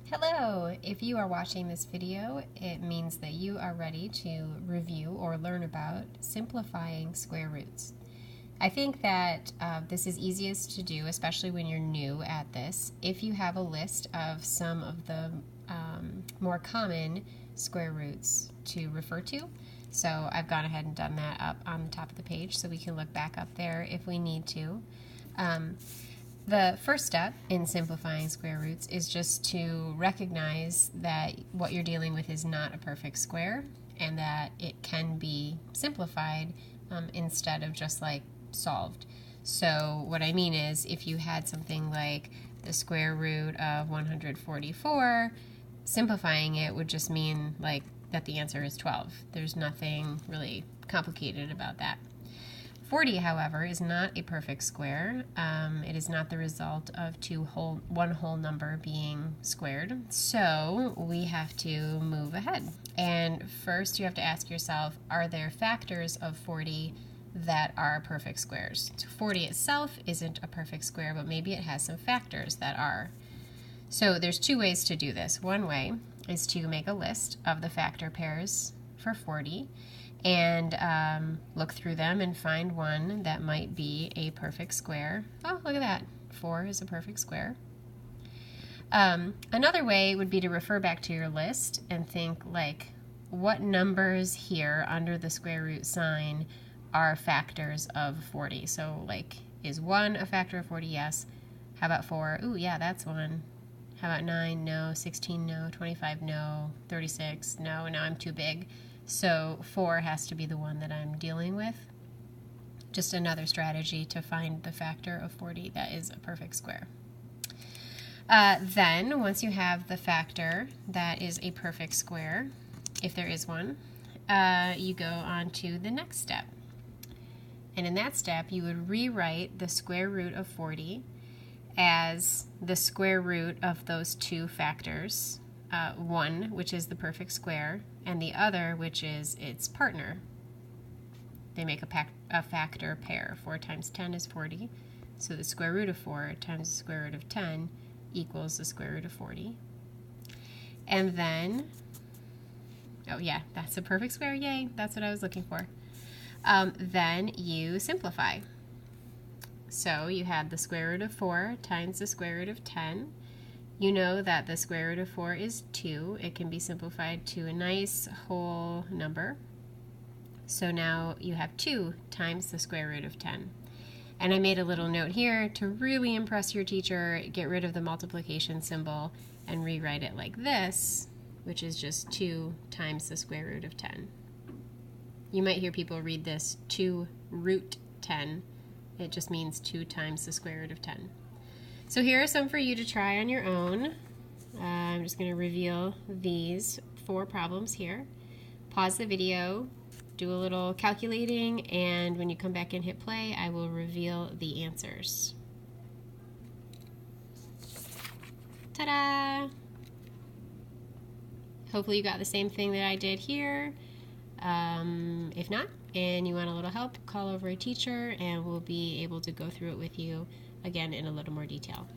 Hello! If you are watching this video, it means that you are ready to review or learn about simplifying square roots. I think that this is easiest to do, especially when you're new at this, if you have a list of some of the more common square roots to refer to. So I've gone ahead and done that up on the top of the page so we can look back up there if we need to. The first step in simplifying square roots is just to recognize that what you're dealing with is not a perfect square and that it can be simplified instead of just like solved. So what I mean is if you had something like the square root of 144, simplifying it would just mean like that the answer is 12. There's nothing really complicated about that. 40, however, is not a perfect square. It is not the result of one whole number being squared. So we have to move ahead. And first you have to ask yourself, are there factors of 40 that are perfect squares? So 40 itself isn't a perfect square, but maybe it has some factors that are. So there's two ways to do this. One way is to make a list of the factor pairs for 40 and look through them and find one that might be a perfect square. Oh, look at that. 4 is a perfect square. Another way would be to refer back to your list and think like, what numbers here under the square root sign are factors of 40? So like, is 1 a factor of 40? Yes. How about 4? Ooh, yeah, that's 1. How about 9? No. 16? No. 25? No. 36? No. No, I'm too big. So 4 has to be the one that I'm dealing with. Just another strategy to find the factor of 40 that is a perfect square. Then, once you have the factor that is a perfect square, if there is one, you go on to the next step. And in that step, you would rewrite the square root of 40 as the square root of those two factors. One, which is the perfect square, and the other, which is its partner. They make a factor pair. 4 times 10 is 40. So the square root of 4 times the square root of 10 equals the square root of 40. And then, oh yeah, that's a perfect square. Yay, that's what I was looking for. Then you simplify. So you have the square root of 4 times the square root of 10. You know that the square root of 4 is 2. It can be simplified to a nice whole number. So now you have 2 times the square root of 10. And I made a little note here to really impress your teacher, get rid of the multiplication symbol and rewrite it like this, which is just 2 times the square root of 10. You might hear people read this 2 root 10. It just means 2 times the square root of 10. So here are some for you to try on your own. I'm just going to reveal these 4 problems here. Pause the video, do a little calculating, and when you come back and hit play, I will reveal the answers. Ta-da! Hopefully you got the same thing that I did here. If not, and you want a little help, call over a teacher and we'll be able to go through it with you again in a little more detail.